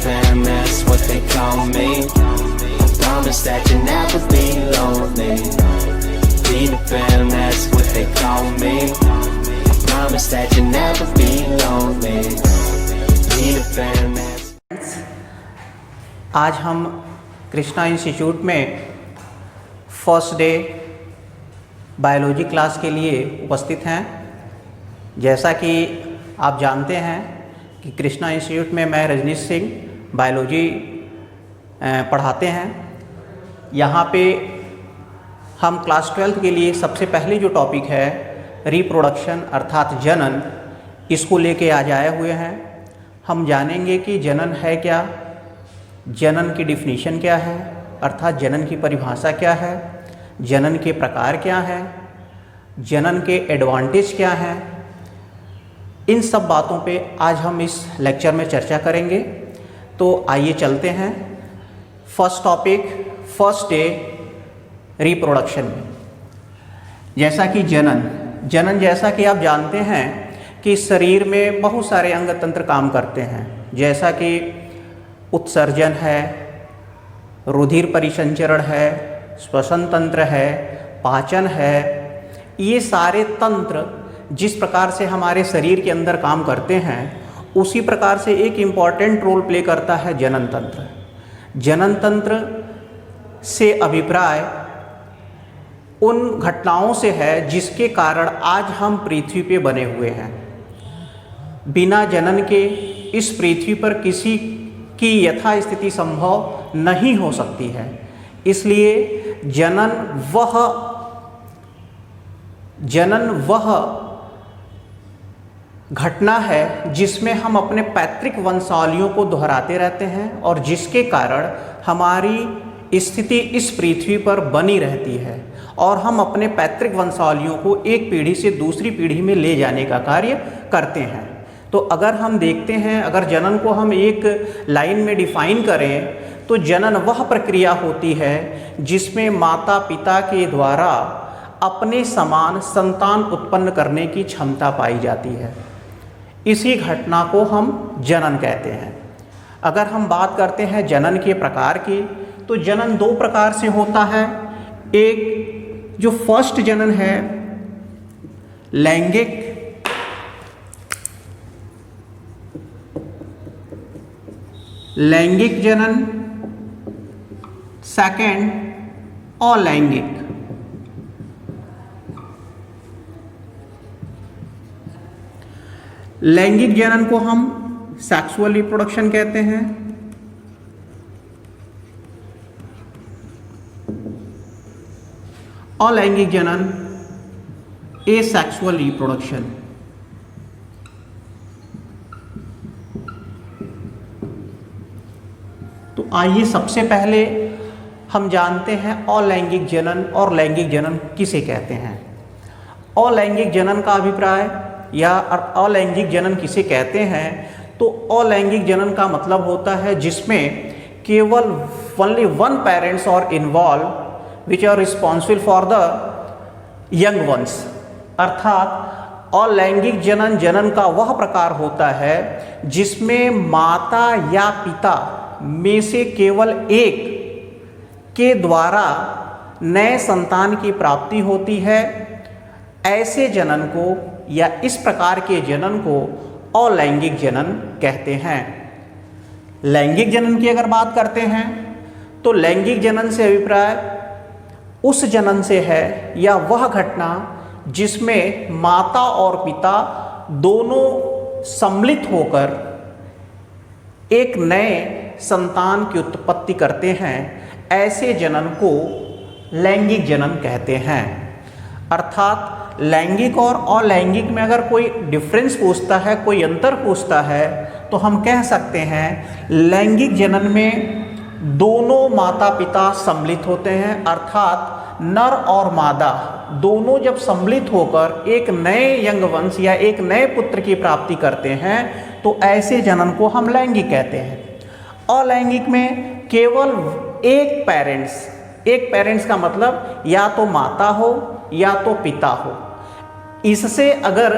fam, that's what they call me. I promise that you'll never be lonely. Be the fam, that's what they call me. I promise that you'll never be lonely. Be the fam, that's... आज हम Krishna institute में first day biology class के लिए उपस्थित हैं। जैसा कि आप जानते हैं कि कृष्णा इंस्टीट्यूट में मैं रजनीश सिंह बायोलॉजी पढ़ाते हैं। यहाँ पे हम क्लास 12 के लिए सबसे पहले जो टॉपिक है रिप्रोडक्शन अर्थात जनन, इसको लेके आज आए हुए हैं। हम जानेंगे कि जनन है क्या, जनन की डिफिनीशन क्या है अर्थात जनन की परिभाषा क्या है, जनन के प्रकार क्या हैं, जनन के एडवांटेज क्या हैं। इन सब बातों पे आज हम इस लेक्चर में चर्चा करेंगे। तो आइए चलते हैं first topic, first day reproduction में। जैसा कि जनन जैसा कि आप जानते हैं कि शरीर में बहुत सारे अंग तंत्र काम करते हैं, जैसा कि उत्सर्जन है, रुधिर परिसंचरण है, श्वसन तंत्र है, पाचन है। ये सारे तंत्र जिस प्रकार से हमारे शरीर के अंदर काम करते हैं उसी प्रकार से एक इम्पॉर्टेंट रोल प्ले करता है जनन तंत्र। जनन तंत्र से अभिप्राय उन घटनाओं से है जिसके कारण आज हम पृथ्वी पे बने हुए हैं। बिना जनन के इस पृथ्वी पर किसी की यथास्थिति संभव नहीं हो सकती है। इसलिए जनन वह घटना है जिसमें हम अपने पैतृक वंशावलियों को दोहराते रहते हैं और जिसके कारण हमारी स्थिति इस पृथ्वी पर बनी रहती है और हम अपने पैतृक वंशावलियों को एक पीढ़ी से दूसरी पीढ़ी में ले जाने का कार्य करते हैं। तो अगर हम देखते हैं, अगर जनन को हम एक लाइन में डिफाइन करें तो जनन वह प्रक्रिया होती है जिसमें माता पिता के द्वारा अपने समान संतान उत्पन्न करने की क्षमता पाई जाती है। इसी घटना को हम जनन कहते हैं। अगर हम बात करते हैं जनन के प्रकार की, तो जनन दो प्रकार से होता है। एक जो फर्स्ट जनन है लैंगिक जनन, सेकंड अलैंगिक। लैंगिक जनन को हम सेक्सुअल रिप्रोडक्शन कहते हैं। अलैंगिक जनन एसेक्सुअल रिप्रोडक्शन। तो आइए सबसे पहले हम जानते हैं अलैंगिक जनन और लैंगिक जनन किसे कहते हैं। अलैंगिक जनन का अभिप्राय या अलैंगिक जनन किसे कहते हैं, तो अलैंगिक जनन का मतलब होता है जिसमें केवल only one parents are involve which are responsible for the young ones. अर्थात अलैंगिक जनन का वह प्रकार होता है जिसमें माता या पिता में से केवल एक के द्वारा नए संतान की प्राप्ति होती है। ऐसे जनन को या इस प्रकार के जनन को अलैंगिक जनन कहते हैं। लैंगिक जनन की अगर बात करते हैं तो लैंगिक जनन से अभिप्राय उस जनन से है या वह घटना जिसमें माता और पिता दोनों सम्मिलित होकर एक नए संतान की उत्पत्ति करते हैं। ऐसे जनन को लैंगिक जनन कहते हैं। अर्थात लैंगिक और अलैंगिक में अगर कोई डिफरेंस पूछता है, कोई अंतर पूछता है, तो हम कह सकते हैं लैंगिक जनन में दोनों माता पिता सम्मिलित होते हैं। अर्थात नर और मादा दोनों जब सम्मिलित होकर एक नए यंग वंश या एक नए पुत्र की प्राप्ति करते हैं तो ऐसे जनन को हम लैंगिक कहते हैं। अलैंगिक में केवल एक पेरेंट्स का मतलब या तो माता हो या तो पिता हो। इससे अगर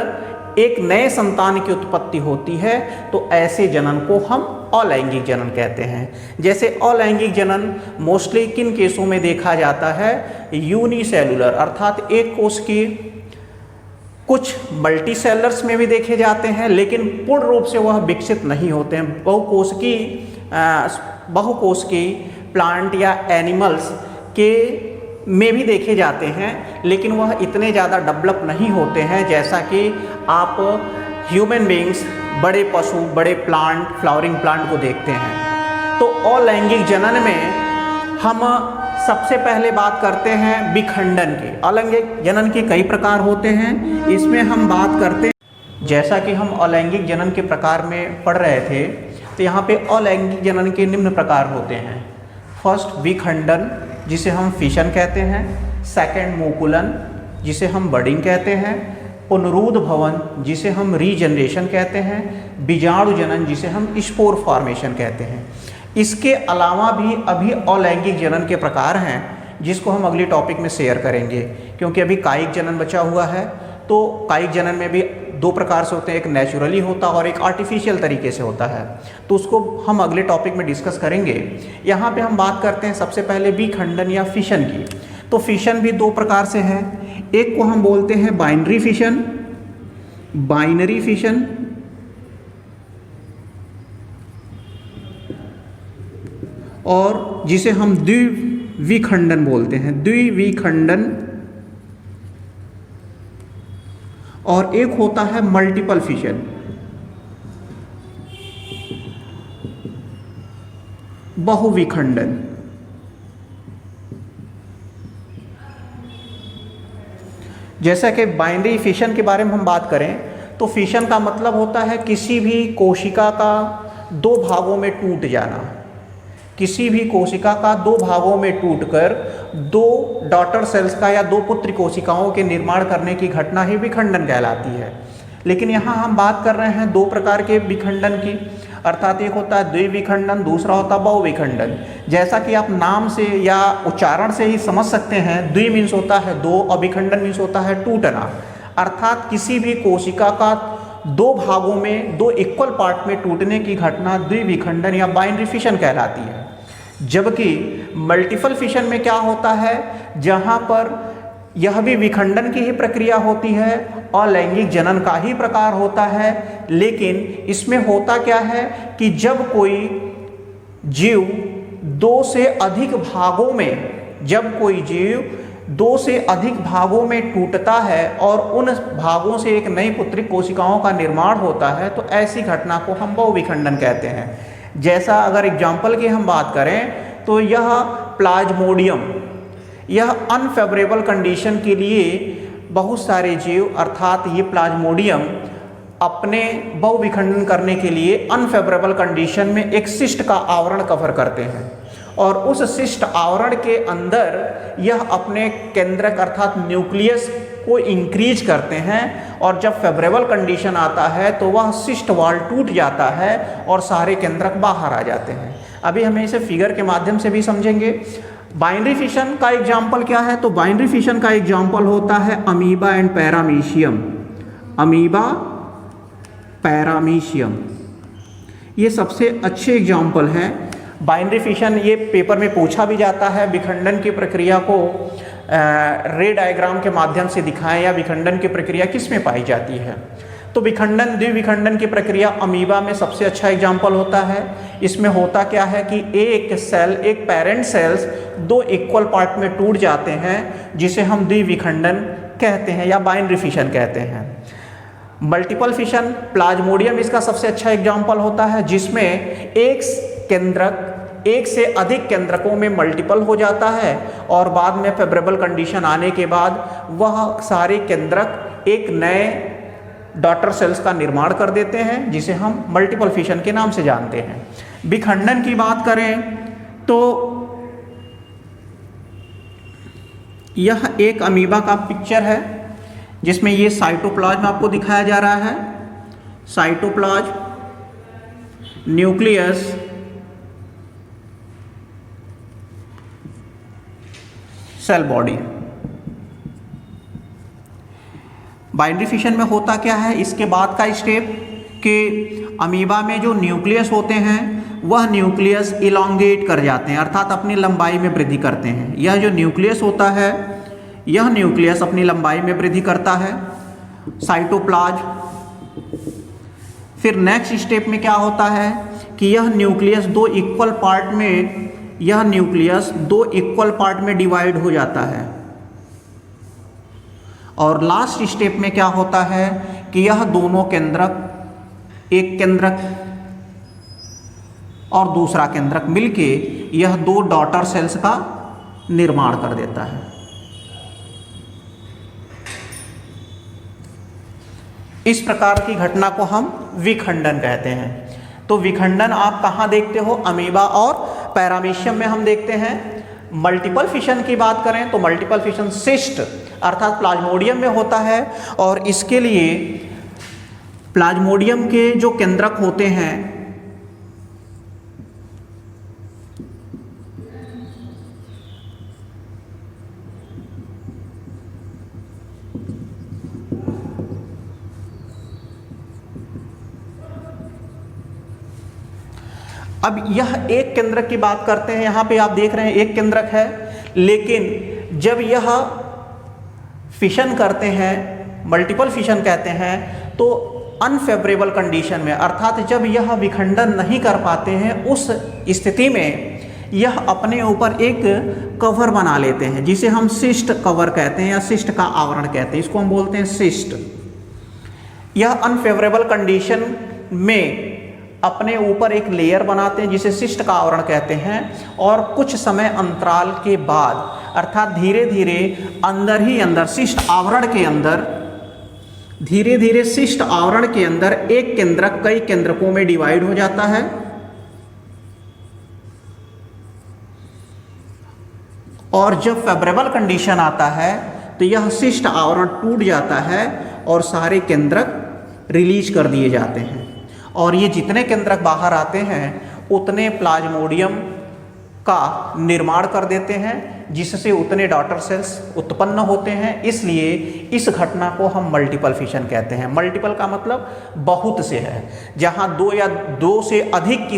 एक नए संतान की उत्पत्ति होती है तो ऐसे जनन को हम अलैंगिक जनन कहते हैं। जैसे अलैंगिक जनन मोस्टली किन केसों में देखा जाता है, यूनिसेलुलर अर्थात एक कोष की, कुछ मल्टीसेलर्स में भी देखे जाते हैं लेकिन पूर्ण रूप से वह विकसित नहीं होते हैं। बहुकोष की प्लांट या एनिमल्स के में भी देखे जाते हैं लेकिन वह इतने ज़्यादा डेवलप नहीं होते हैं जैसा कि आप ह्यूमन बीइंग्स, बड़े पशु, बड़े प्लांट, फ्लावरिंग प्लांट को देखते हैं। तो अलैंगिक जनन में हम सबसे पहले बात करते हैं विखंडन की। अलैंगिक जनन के कई प्रकार होते हैं, इसमें हम बात करते हैं, जैसा कि हम अलैंगिक जनन के प्रकार में पढ़ रहे थे तो यहाँ पे अलैंगिक जनन के निम्न प्रकार होते हैं। फर्स्ट विखंडन जिसे हम फिशन कहते हैं, सेकंड मुकुलन जिसे हम बडिंग कहते हैं, पुनरुद्ध भवन जिसे हम रीजनरेशन कहते हैं, बीजाणु जनन जिसे हम स्पोर फॉर्मेशन कहते हैं। इसके अलावा भी अभी अलैंगिक जनन के प्रकार हैं जिसको हम अगली टॉपिक में शेयर करेंगे, क्योंकि अभी कायिक जनन बचा हुआ है। तो कायिक जनन में भी दो प्रकार से होते हैं, एक नेचुरली होता है और एक आर्टिफिशियल तरीके से होता है, तो उसको हम अगले टॉपिक में डिस्कस करेंगे। यहाँ पे हम बात करते हैं सबसे पहले विखंडन या फिशन की। तो फिशन भी दो प्रकार से है, एक को हम बोलते हैं बाइनरी फिशन, बाइनरी फिशन, और जिसे हम द्विविखंडन बोलते हैं, द्विविखंडन, और एक होता है मल्टीपल फिशन। बहुविखंडन। जैसा कि बाइनरी फिशन के बारे में हम बात करें तो फिशन का मतलब होता है किसी भी कोशिका का दो भागों में टूट जाना। किसी भी कोशिका का दो भागों में टूटकर दो डॉटर सेल्स का या दो पुत्री कोशिकाओं के निर्माण करने की घटना ही विखंडन कहलाती है। लेकिन यहाँ हम बात कर रहे हैं दो प्रकार के विखंडन की, अर्थात एक होता है द्विविखंडन, दूसरा होता है बहुविखंडन। जैसा कि आप नाम से या उच्चारण से ही समझ सकते हैं, द्वि मीन्स होता है दो और विखंडन मीन्स होता है टूटना। अर्थात किसी भी कोशिका का दो भागों में, दो इक्वल पार्ट में टूटने की घटना द्विविखंडन या बाइनरी फिशन कहलाती है। जबकि मल्टीपल फिशन में क्या होता है, जहां पर यह भी विखंडन की ही प्रक्रिया होती है और लैंगिक जनन का ही प्रकार होता है, लेकिन इसमें होता क्या है कि जब कोई जीव दो से अधिक भागों में, जब कोई जीव दो से अधिक भागों में टूटता है और उन भागों से एक नई पुत्रिक कोशिकाओं का निर्माण होता है, तो ऐसी घटना को हम बहुविखंडन कहते हैं। जैसा अगर एग्जाम्पल की हम बात करें तो यह प्लाज्मोडियम, यह अनफेवरेबल कंडीशन के लिए बहुत सारे जीव, अर्थात ये प्लाज्मोडियम अपने बहुविखंडन करने के लिए अनफेवरेबल कंडीशन में एक सिस्ट का आवरण कवर करते हैं और उस सिस्ट आवरण के अंदर यह अपने केंद्रक अर्थात न्यूक्लियस को इंक्रीज करते हैं, और जब फेवरेबल कंडीशन आता है तो वह सिस्ट वॉल टूट जाता है और सारे केंद्रक बाहर आ जाते हैं। अभी हमें इसे फिगर के माध्यम से भी समझेंगे। बाइनरी फिशन का एग्जाम्पल क्या है, तो बाइनरी फिशन का एग्जाम्पल होता है amoeba and paramecium. Amoeba, paramecium, ये सबसे अच्छे एग्जाम्पल हैं। बाइनरी फिशन ये पेपर में पूछा भी जाता है, विखंडन की प्रक्रिया को रे डायग्राम के माध्यम से दिखाएं या विखंडन की प्रक्रिया किस में पाई जाती है। तो विखंडन, द्विविखंडन की प्रक्रिया अमीबा में सबसे अच्छा एग्जाम्पल होता है। इसमें होता क्या है कि एक सेल, एक पेरेंट सेल्स दो इक्वल पार्ट में टूट जाते हैं, जिसे हम द्विविखंडन कहते हैं या बाइनरी फिशन कहते हैं। मल्टीपल फिशन, प्लाज्मोडियम इसका सबसे अच्छा एग्जाम्पल होता है, जिसमें एक केंद्रक एक से अधिक केंद्रकों में मल्टीपल हो जाता है और बाद में फेवरेबल कंडीशन आने के बाद वह सारे केंद्रक एक नए डॉटर सेल्स का निर्माण कर देते हैं, जिसे हम मल्टीपल फिशन के नाम से जानते हैं। विखंडन की बात करें तो यह एक अमीबा का पिक्चर है, जिसमें ये साइटोप्लाज्म आपको दिखाया जा रहा है। Cytoplasm, nucleus, cell body. Binary fission में होता क्या है, इसके बाद का स्टेप कि अमीबा में जो न्यूक्लियस होते हैं वह न्यूक्लियस इलोंगेट कर जाते हैं, अर्थात अपनी लंबाई में वृद्धि करते हैं। यह जो न्यूक्लियस होता है यह न्यूक्लियस अपनी लंबाई में वृद्धि करता है, साइटोप्लाज्म। फिर नेक्स्ट स्टेप में क्या होता है कि यह न्यूक्लियस दो इक्वल पार्ट में डिवाइड हो जाता है। और लास्ट स्टेप में क्या होता है कि यह दोनों केंद्रक, एक केंद्रक और दूसरा केंद्रक मिलके यह दो डॉटर सेल्स का निर्माण कर देता है। इस प्रकार की घटना को हम विखंडन कहते हैं। तो विखंडन आप कहाँ देखते हो, अमीबा और पैरामीशियम में हम देखते हैं। मल्टीपल फिशन की बात करें तो मल्टीपल फिशन सिस्ट अर्थात प्लाज्मोडियम में होता है, और इसके लिए प्लाज्मोडियम के जो केंद्रक होते हैं अब यह एक केंद्रक की बात करते हैं, यहाँ पे आप देख रहे हैं एक केंद्रक है, लेकिन जब यह फिशन करते हैं, मल्टीपल फिशन कहते हैं, तो अनफेवरेबल कंडीशन में अर्थात जब यह विखंडन नहीं कर पाते हैं उस स्थिति में यह अपने ऊपर एक कवर बना लेते हैं जिसे हम सिस्ट कवर कहते हैं या सिस्ट का आवरण कहते हैं, इसको हम बोलते हैं सिस्ट। यह अनफेवरेबल कंडीशन में अपने ऊपर एक लेयर बनाते हैं जिसे सिस्ट का आवरण कहते हैं, और कुछ समय अंतराल के बाद अर्थात धीरे धीरे अंदर ही अंदर सिस्ट आवरण के अंदर धीरे धीरे सिस्ट आवरण के अंदर एक केंद्रक कई केंद्रकों में डिवाइड हो जाता है, और जब फेवरेबल कंडीशन आता है तो यह सिस्ट आवरण टूट जाता है और सारे केंद्रक रिलीज कर दिए जाते हैं, और ये जितने केंद्रक बाहर आते हैं उतने प्लाज्मोडियम का निर्माण कर देते हैं, जिससे उतने डॉटर सेल्स उत्पन्न होते हैं। इसलिए इस घटना को हम मल्टीपल फिशन कहते हैं। मल्टीपल का मतलब बहुत से है, जहाँ दो से अधिक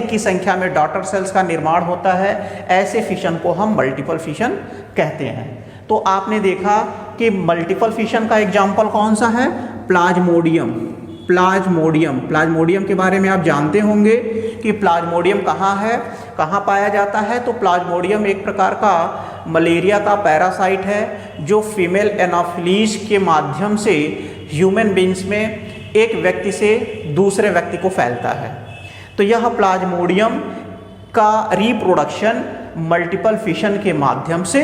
की संख्या में डॉटर सेल्स का निर्माण होता है, ऐसे फिशन को हम मल्टीपल फिशन कहते हैं। तो आपने देखा कि मल्टीपल फिशन का एग्जाम्पल कौन सा है, प्लाज्मोडियम के बारे में आप जानते होंगे कि प्लाज्मोडियम कहाँ है, कहाँ पाया जाता है। तो प्लाज्मोडियम एक प्रकार का मलेरिया का पैरासाइट है जो फीमेल एनाफिलीज के माध्यम से ह्यूमन बींग्स में एक व्यक्ति से दूसरे व्यक्ति को फैलता है। तो यह प्लाज्मोडियम का रिप्रोडक्शन मल्टीपल फिशन के माध्यम से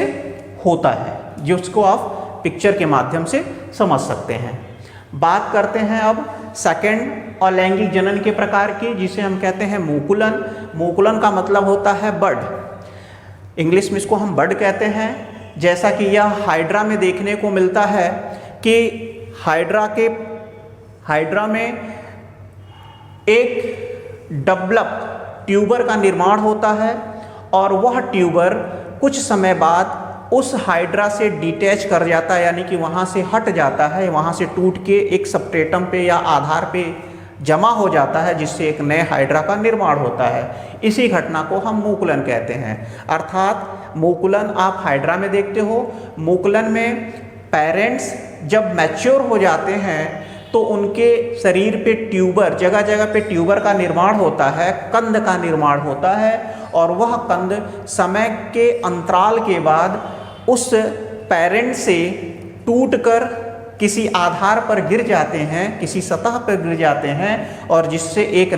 होता है, जिसको आप पिक्चर के माध्यम से समझ सकते हैं। बात करते हैं अब सेकंड अलैंगिक जनन के प्रकार की, जिसे हम कहते हैं मूकुलन। मूकुलन का मतलब होता है बड, इंग्लिश में इसको हम बड कहते हैं। जैसा कि यह हाइड्रा में देखने को मिलता है कि हाइड्रा में एक डबलप ट्यूबर का निर्माण होता है, और वह ट्यूबर कुछ समय बाद उस हाइड्रा से डिटैच कर जाता है, यानी कि वहाँ से हट जाता है, वहाँ से टूट के एक सबस्ट्रेटम पे या आधार पे जमा हो जाता है, जिससे एक नए हाइड्रा का निर्माण होता है। इसी घटना को हम मूकुलन कहते हैं। अर्थात मूकुलन आप हाइड्रा में देखते हो। मूकुलन में पेरेंट्स जब मैच्योर हो जाते हैं तो उनके शरीर पे ट्यूबर, जगह जगह पे ट्यूबर का निर्माण होता है, कंद का निर्माण होता है, और वह कंद समय के अंतराल के बाद उस पेरेंट से टूटकर किसी आधार पर गिर जाते हैं, किसी सतह पर गिर जाते हैं, और जिससे एक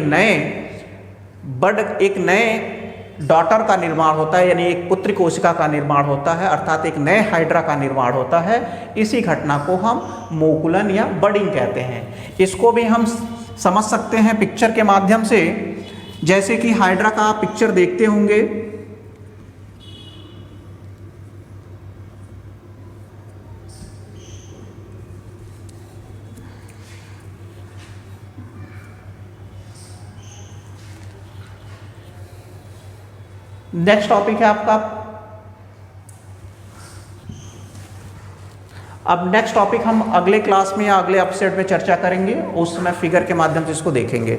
नए डॉटर का निर्माण होता है, यानी एक पुत्र कोशिका का निर्माण होता है, अर्थात एक नए हाइड्रा का निर्माण होता है। इसी घटना को हम मूकुलन या बडिंग कहते हैं। इसको भी हम समझ सकते हैं पिक्चर के माध्यम से, जैसे कि हाइड्रा का आप पिक्चर देखते होंगे। नेक्स्ट टॉपिक है आपका अब नेक्स्ट टॉपिक हम अगले क्लास में या अगले एपिसोड में चर्चा करेंगे, उस समय फिगर के माध्यम से इसको देखेंगे।